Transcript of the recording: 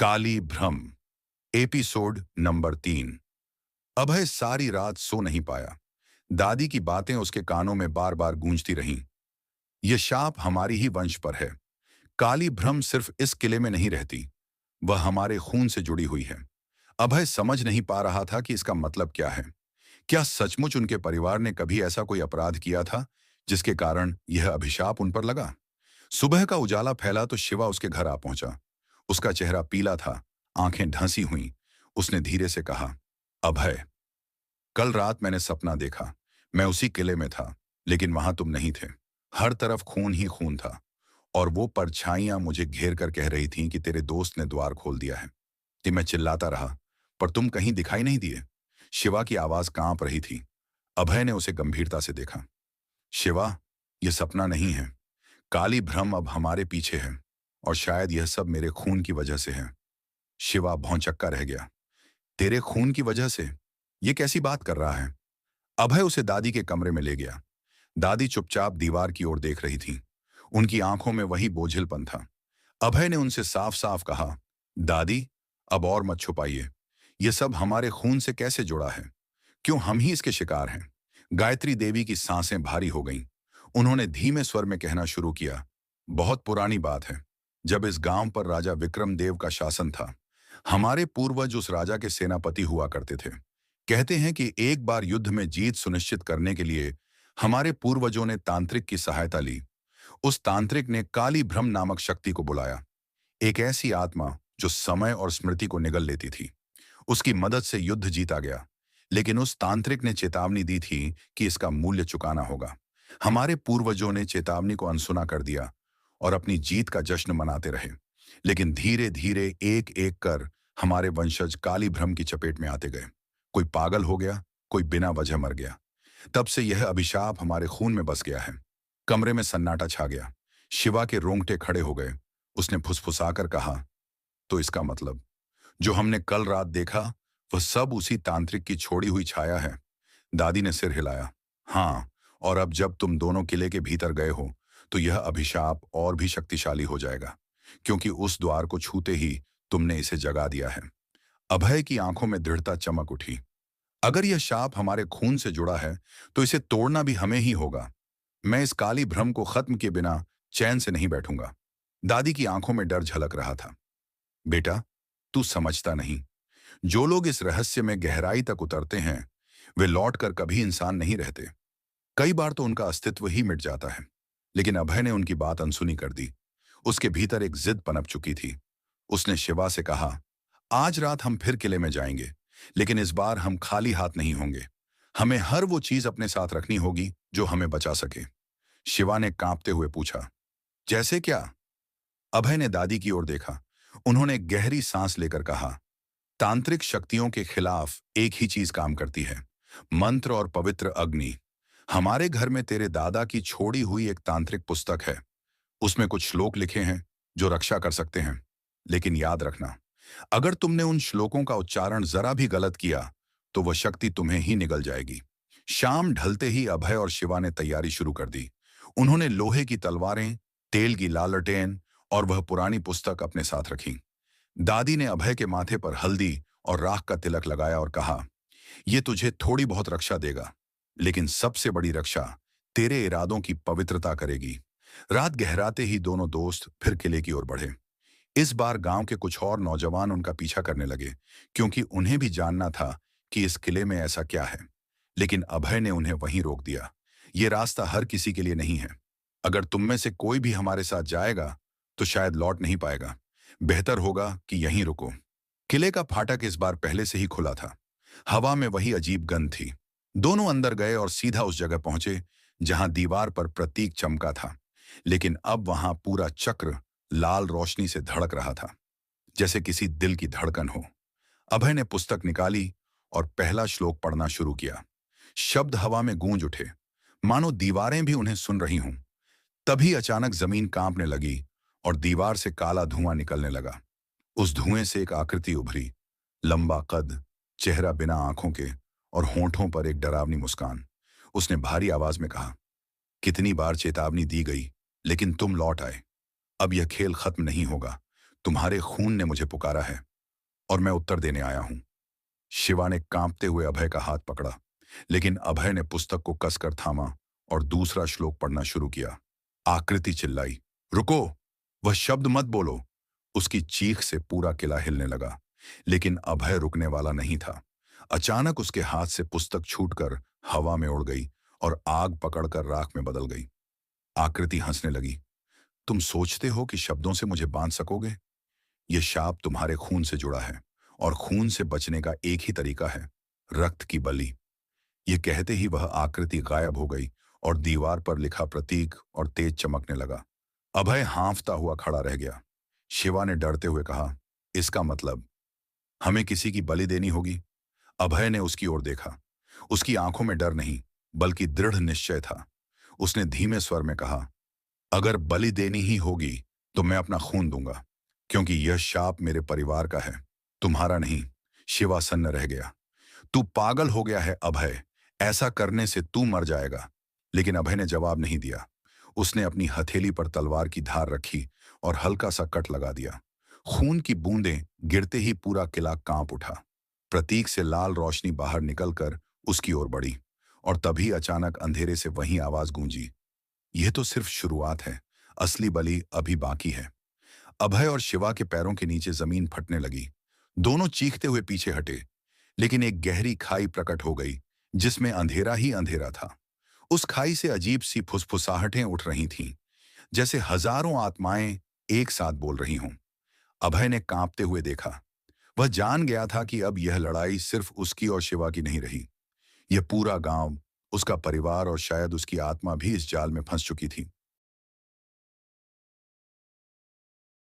काली भ्रम episode number 3। अभय सारी रात सो नहीं पाया। दादी की बातें उसके कानों में बार बार गूंजती रहीं। यह शाप हमारी ही वंश पर है। काली भ्रम सिर्फ इस किले में नहीं रहती, वह हमारे खून से जुड़ी हुई है। अभय समझ नहीं पा रहा था कि इसका मतलब क्या है। क्या सचमुच उनके परिवार ने कभी ऐसा कोई अपराध किया था जिसके कारण यह अभिशाप उन पर लगा। सुबह का उजाला फैला तो शिवा उसके घर आ पहुंचा। उसका चेहरा पीला था, आंखें ढंसी हुईं। उसने धीरे से कहा, अभय, कल रात मैंने सपना देखा। मैं उसी किले में था, लेकिन वहां तुम नहीं थे। हर तरफ खून ही खून था, और वो परछाइयां मुझे घेर कर कह रही थीं कि तेरे दोस्त ने द्वार खोल दिया है। कि मैं चिल्लाता रहा, पर तुम कहीं दिखाई नहीं दिए। शिवा की आवाज कांप रही थी। अभय ने उसे गंभीरता से देखा। शिवा, यह सपना नहीं है। काली भ्रम अब हमारे पीछे है, और शायद यह सब मेरे खून की वजह से है। शिवा भौंचक्का रह गया। तेरे खून की वजह से? ये कैसी बात कर रहा है? अभय उसे दादी के कमरे में ले गया। दादी चुपचाप दीवार की ओर देख रही थी। उनकी आंखों में वही बोझिलपन था। अभय ने उनसे साफ साफ कहा, दादी, अब और मत छुपाइए। ये सब हमारे खून से कैसे जुड़ा है? क्यों हम ही इसके शिकार हैं? गायत्री देवी की सांसें भारी हो गईं। उन्होंने धीमे स्वर में कहना शुरू किया, बहुत पुरानी बात है। जब इस गांव पर राजा विक्रम देव का शासन था, हमारे पूर्वज उस राजा के सेनापति हुआ करते थे। कहते हैं कि एक बार युद्ध में जीत सुनिश्चित करने के लिए हमारे पूर्वजों ने तांत्रिक की सहायता ली। उस तांत्रिक ने काली भ्रम नामक शक्ति को बुलाया, एक ऐसी आत्मा जो समय और स्मृति को निगल लेती थी। उसकी मदद से युद्ध जीता गया, लेकिन उस तांत्रिक ने चेतावनी दी थी कि इसका मूल्य चुकाना होगा। हमारे पूर्वजों ने चेतावनी को अनसुना कर दिया और अपनी जीत का जश्न मनाते रहे। लेकिन धीरे धीरे एक एक कर हमारे वंशज काली भ्रम की चपेट में आते गए। कोई पागल हो गया, कोई बिना वजह मर गया। तब से यह अभिशाप हमारे खून में बस गया है। कमरे में सन्नाटा छा गया। शिवा के रोंगटे खड़े हो गए। उसने फुसफुसाकर कहा, तो इसका मतलब जो हमने कल रात देखा, वह सब उसी तांत्रिक की छोड़ी हुई छाया है? दादी ने सिर हिलाया। हाँ, और अब जब तुम दोनों किले के भीतर गए हो, तो यह अभिशाप और भी शक्तिशाली हो जाएगा, क्योंकि उस द्वार को छूते ही तुमने इसे जगा दिया है। अभय की आंखों में दृढ़ता चमक उठी। अगर यह शाप हमारे खून से जुड़ा है, तो इसे तोड़ना भी हमें ही होगा। मैं इस काली भ्रम को खत्म किए बिना चैन से नहीं बैठूंगा। दादी की आंखों में डर झलक रहा था। बेटा, तू समझता नहीं। जो लोग इस रहस्य में गहराई तक उतरते हैं, वे लौटकर कभी इंसान नहीं रहते। कई बार तो उनका अस्तित्व ही मिट जाता है। लेकिन अभय ने उनकी बात अनसुनी कर दी। उसके भीतर एक जिद पनप चुकी थी। उसने शिवा से कहा, आज रात हम फिर किले में जाएंगे, लेकिन इस बार हम खाली हाथ नहीं होंगे। हमें हर वो चीज अपने साथ रखनी होगी जो हमें बचा सके। शिवा ने कांपते हुए पूछा, जैसे क्या? अभय ने दादी की ओर देखा। उन्होंने गहरी सांस लेकर कहा, तांत्रिक शक्तियों के खिलाफ एक ही चीज काम करती है, मंत्र और पवित्र अग्नि। हमारे घर में तेरे दादा की छोड़ी हुई एक तांत्रिक पुस्तक है। उसमें कुछ श्लोक लिखे हैं जो रक्षा कर सकते हैं। लेकिन याद रखना, अगर तुमने उन श्लोकों का उच्चारण जरा भी गलत किया, तो वह शक्ति तुम्हें ही निगल जाएगी। शाम ढलते ही अभय और शिवा ने तैयारी शुरू कर दी। उन्होंने लोहे की तलवारें, तेल की लालटेन और वह पुरानी पुस्तक अपने साथ रखी। दादी ने अभय के माथे पर हल्दी और राख का तिलक लगाया और कहा, यह तुझे थोड़ी बहुत रक्षा देगा, लेकिन सबसे बड़ी रक्षा तेरे इरादों की पवित्रता करेगी। रात गहराते ही दोनों दोस्त फिर किले की ओर बढ़े। इस बार गांव के कुछ और नौजवान उनका पीछा करने लगे, क्योंकि उन्हें भी जानना था कि इस किले में ऐसा क्या है। लेकिन अभय ने उन्हें वहीं रोक दिया। ये रास्ता हर किसी के लिए नहीं है। अगर तुम में से कोई भी हमारे साथ जाएगा, तो शायद लौट नहीं पाएगा। बेहतर होगा कि यहीं रुको। किले का फाटक इस बार पहले से ही खुला था। हवा में वही अजीब गंध थी। दोनों अंदर गए और सीधा उस जगह पहुंचे जहां दीवार पर प्रतीक चमका था। लेकिन अब वहां पूरा चक्र लाल रोशनी से धड़क रहा था, जैसे किसी दिल की धड़कन हो। अभय ने पुस्तक निकाली और पहला श्लोक पढ़ना शुरू किया। शब्द हवा में गूंज उठे, मानो दीवारें भी उन्हें सुन रही हों। तभी अचानक जमीन कांपने लगी और दीवार से काला धुआं निकलने लगा। उस धुएं से एक आकृति उभरी, लंबा कद, चेहरा बिना आंखों के और होंठों पर एक डरावनी मुस्कान। उसने भारी आवाज में कहा, कितनी बार चेतावनी दी गई, लेकिन तुम लौट आए। अब यह खेल खत्म नहीं होगा। तुम्हारे खून ने मुझे पुकारा है और मैं उत्तर देने आया हूं। शिवा ने कांपते हुए अभय का हाथ पकड़ा, लेकिन अभय ने पुस्तक को कसकर थामा और दूसरा श्लोक पढ़ना शुरू किया। आकृति चिल्लाई, रुको, वह शब्द मत बोलो। उसकी चीख से पूरा किला हिलने लगा, लेकिन अभय रुकने वाला नहीं था। अचानक उसके हाथ से पुस्तक छूटकर हवा में उड़ गई और आग पकड़कर राख में बदल गई। आकृति हंसने लगी। तुम सोचते हो कि शब्दों से मुझे बांध सकोगे? यह शाप तुम्हारे खून से जुड़ा है और खून से बचने का एक ही तरीका है, रक्त की बलि। ये कहते ही वह आकृति गायब हो गई और दीवार पर लिखा प्रतीक और तेज चमकने लगा। अभय हांफता हुआ खड़ा रह गया। शिवा ने डरते हुए कहा, इसका मतलब हमें किसी की बलि देनी होगी। अभय ने उसकी ओर देखा। उसकी आंखों में डर नहीं, बल्कि दृढ़ निश्चय था। उसने धीमे स्वर में कहा, अगर बलि देनी ही होगी तो मैं अपना खून दूंगा, क्योंकि यह शाप मेरे परिवार का है, तुम्हारा नहीं। शिवा सन्न रह गया। तू पागल हो गया है अभय, ऐसा करने से तू मर जाएगा। लेकिन अभय ने जवाब नहीं दिया। उसने अपनी हथेली पर तलवार की धार रखी और हल्का सा कट लगा दिया। खून की बूंदें गिरते ही पूरा किला कांप उठा। प्रतीक से लाल रोशनी बाहर निकलकर उसकी ओर बढ़ी और तभी अचानक अंधेरे से वही आवाज गूंजी, यह तो सिर्फ शुरुआत है, असली बलि अभी बाकी है। अभय और शिवा के पैरों के नीचे जमीन फटने लगी। दोनों चीखते हुए पीछे हटे, लेकिन एक गहरी खाई प्रकट हो गई जिसमें अंधेरा ही अंधेरा था। उस खाई से अजीब सी फुसफुसाहटें उठ रही थीं, जैसे हजारों आत्माएं एक साथ बोल रही हों। अभय ने कांपते हुए देखा। वह जान गया था कि अब यह लड़ाई सिर्फ उसकी और शिवा की नहीं रही। यह पूरा गांव, उसका परिवार और शायद उसकी आत्मा भी इस जाल में फंस चुकी थी।